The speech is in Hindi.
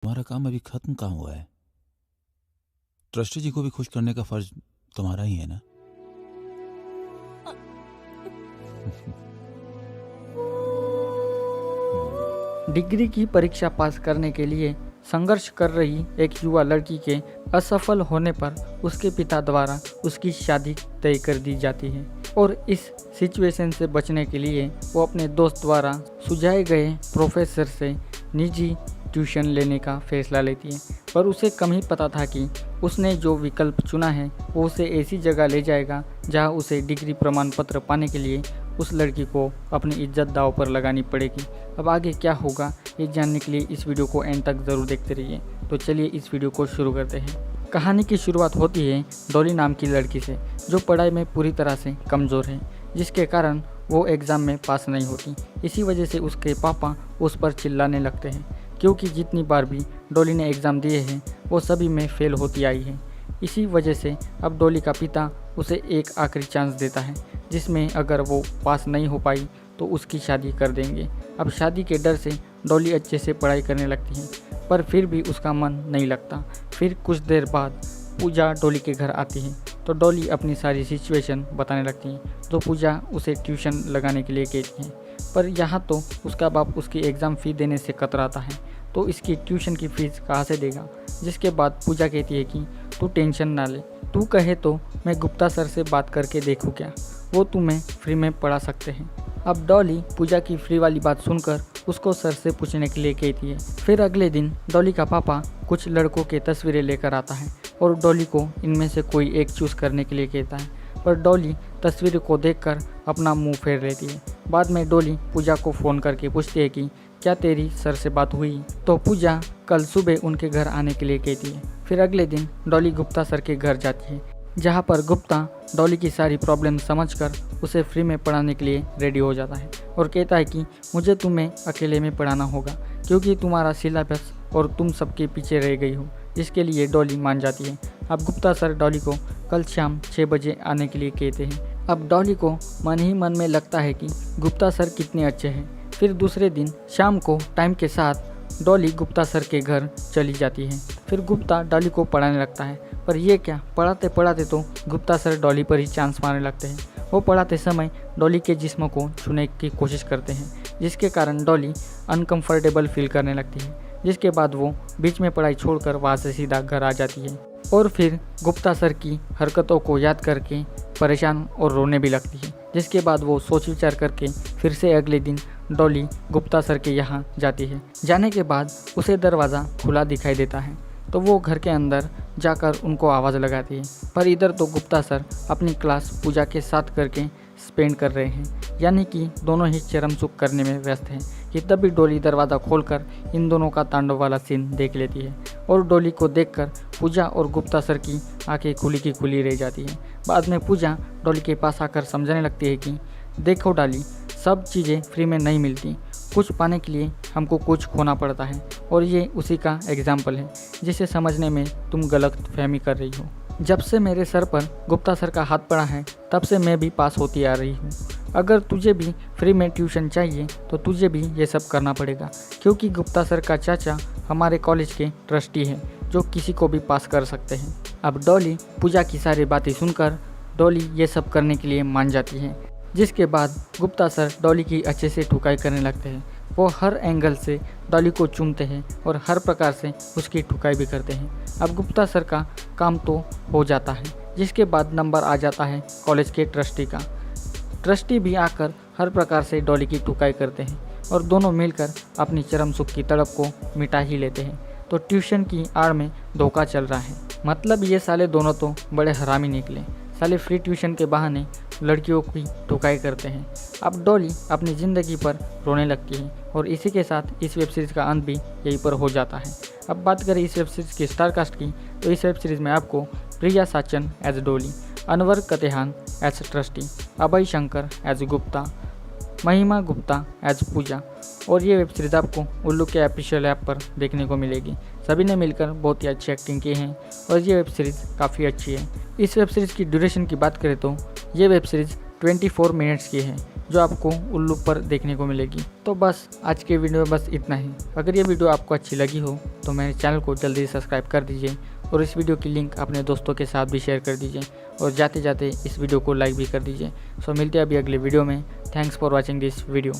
तुम्हारा काम अभी खत्म कहाँ हुआ है? ट्रस्टी जी को भी खुश करने का फर्ज तुम्हारा ही है ना? डिग्री की परीक्षा पास करने के लिए संघर्ष कर रही एक युवा लड़की के असफल होने पर उसके पिता द्वारा उसकी शादी तय कर दी जाती है और इस सिचुएशन से बचने के लिए वो अपने दोस्त द्वारा सुझाए गए प्रोफेसर से निजी ट्यूशन लेने का फैसला लेती है। पर उसे कम ही पता था कि उसने जो विकल्प चुना है वो उसे ऐसी जगह ले जाएगा जहां उसे डिग्री प्रमाण पत्र पाने के लिए उस लड़की को अपनी इज्जत दांव पर लगानी पड़ेगी। अब आगे क्या होगा ये जानने के लिए इस वीडियो को एंड तक ज़रूर देखते रहिए। तो चलिए इस वीडियो को शुरू करते हैं। कहानी की शुरुआत होती है डॉली नाम की लड़की से, जो पढ़ाई में पूरी तरह से कमज़ोर है, जिसके कारण वो एग्ज़ाम में पास नहीं होती। इसी वजह से उसके पापा उस पर चिल्लाने लगते हैं, क्योंकि जितनी बार भी डॉली ने एग्ज़ाम दिए हैं वो सभी में फेल होती आई है। इसी वजह से अब डॉली का पिता उसे एक आखिरी चांस देता है, जिसमें अगर वो पास नहीं हो पाई तो उसकी शादी कर देंगे। अब शादी के डर से डॉली अच्छे से पढ़ाई करने लगती है, पर फिर भी उसका मन नहीं लगता। फिर कुछ देर बाद पूजा डॉली के घर आती है, तो डॉली अपनी सारी सिचुएशन बताने लगती है, तो पूजा उसे ट्यूशन लगाने के लिए कहती है। पर यहाँ तो उसका बाप उसकी एग्ज़ाम फ़ी देने से कतराता है, तो इसकी ट्यूशन की फ़ीस कहाँ से देगा। जिसके बाद पूजा कहती है कि तू टेंशन ना ले, तू कहे तो मैं गुप्ता सर से बात करके देखूँ क्या, वो तुम्हें फ्री में पढ़ा सकते हैं। अब डॉली पूजा की फ्री वाली बात सुनकर उसको सर से पूछने के लिए कहती है। फिर अगले दिन डॉली का पापा कुछ लड़कों के तस्वीरें लेकर आता है और डॉली को इनमें से कोई एक चूज़ करने के लिए कहता है, पर डॉली तस्वीर को देखकर अपना मुंह फेर लेती है। बाद में डॉली पूजा को फ़ोन करके पूछती है कि क्या तेरी सर से बात हुई, तो पूजा कल सुबह उनके घर आने के लिए कहती है। फिर अगले दिन डॉली गुप्ता सर के घर जाती है, जहाँ पर गुप्ता डॉली की सारी प्रॉब्लम समझकर उसे फ्री में पढ़ाने के लिए रेडी हो जाता है और कहता है कि मुझे तुम्हें अकेले में पढ़ाना होगा, क्योंकि तुम्हारा सिलेबस और तुम सबके पीछे रह गई हो। जिसके लिए डॉली मान जाती है। अब गुप्ता सर डॉली को कल शाम 6 बजे आने के लिए कहते हैं। अब डॉली को मन ही मन में लगता है कि गुप्ता सर कितने अच्छे हैं। फिर दूसरे दिन शाम को टाइम के साथ डॉली गुप्ता सर के घर चली जाती है। फिर गुप्ता डॉली को पढ़ाने लगता है, पर यह क्या, पढ़ाते पढ़ाते तो गुप्ता सर डॉली पर ही चांस मारने लगते हैं। वो पढ़ाते समय डॉली के जिस्म को छूने की कोशिश करते हैं, जिसके कारण डॉली अनकंफर्टेबल फील करने लगती है। जिसके बाद वो बीच में पढ़ाई छोड़कर वहाँ से सीधा घर आ जाती है और फिर गुप्ता सर की हरकतों को याद करके परेशान और रोने भी लगती है। जिसके बाद वो सोच विचार करके फिर से अगले दिन डॉली गुप्ता सर के यहाँ जाती है। जाने के बाद उसे दरवाज़ा खुला दिखाई देता है, तो वो घर के अंदर जाकर उनको आवाज़ लगाती है। पर इधर तो गुप्ता सर अपनी क्लास पूजा के साथ करके स्पेंड कर रहे हैं, यानी कि दोनों ही चरम सुख करने में व्यस्त हैं कि तभी डॉली दरवाज़ा खोलकर इन दोनों का तांडव वाला सीन देख लेती है और डॉली को देखकर पूजा और गुप्ता सर की आंखें खुली की खुली रह जाती है। बाद में पूजा डॉली के पास आकर समझाने लगती है कि देखो डॉली, सब चीज़ें फ्री में नहीं मिलती, कुछ पाने के लिए हमको कुछ खोना पड़ता है, और ये उसी का एग्जाम्पल है जिसे समझने में तुम गलत फहमी कर रही हो। जब से मेरे सर पर गुप्ता सर का हाथ पड़ा है तब से मैं भी पास होती आ रही हूँ। अगर तुझे भी फ्री में ट्यूशन चाहिए तो तुझे भी ये सब करना पड़ेगा, क्योंकि गुप्ता सर का चाचा हमारे कॉलेज के ट्रस्टी हैं जो किसी को भी पास कर सकते हैं। अब डॉली पूजा की सारी बातें सुनकर डॉली ये सब करने के लिए मान जाती है। जिसके बाद गुप्ता सर डॉली की अच्छे से ठुकाई करने लगते हैं। वो हर एंगल से डॉली को चूमते हैं और हर प्रकार से उसकी ठुकाई भी करते हैं। अब गुप्ता सर का काम तो हो जाता है। जिसके बाद नंबर आ जाता है कॉलेज के ट्रस्टी का। ट्रस्टी भी आकर हर प्रकार से डॉली की ठुकाई करते हैं और दोनों मिलकर अपनी चरम सुख की तड़प को मिटा ही लेते हैं। तो ट्यूशन की आड़ में धोखा चल रहा है। मतलब ये साले दोनों तो बड़े हरामी निकले। साले फ्री ट्यूशन के बहाने लड़कियों की ठुकाई करते हैं। अब डॉली अपनी ज़िंदगी पर रोने लगती है और इसी के साथ इस वेब सीरीज़ का अंत भी यहीं पर हो जाता है। अब बात करें इस वेब सीरीज़ की स्टार कास्ट की, तो इस वेब सीरीज़ में आपको Priya Sachan as Dolly, Anwar Katehan as trustee, Abhay Shankar as Gupta, Mahima Gupta as पूजा, और ये वेब सीरीज़ आपको उल्लू के ऑफिशियल ऐप पर देखने को मिलेगी। सभी ने मिलकर बहुत ही अच्छी एक्टिंग की है और ये वेब सीरीज़ काफ़ी अच्छी है। इस वेब सीरीज़ की ड्यूरेशन की बात करें तो ये वेब सीरीज़ 24 मिनट्स की है, जो आपको उल्लू पर देखने को मिलेगी। तो बस आज के वीडियो में बस इतना ही। अगर ये वीडियो आपको अच्छी लगी हो तो मेरे चैनल को जल्दी सब्सक्राइब कर दीजिए और इस वीडियो की लिंक अपने दोस्तों के साथ भी शेयर कर दीजिए और जाते जाते इस वीडियो को लाइक भी कर दीजिए। सो मिलते हैं अभी अगले वीडियो में। Thanks for watching this video.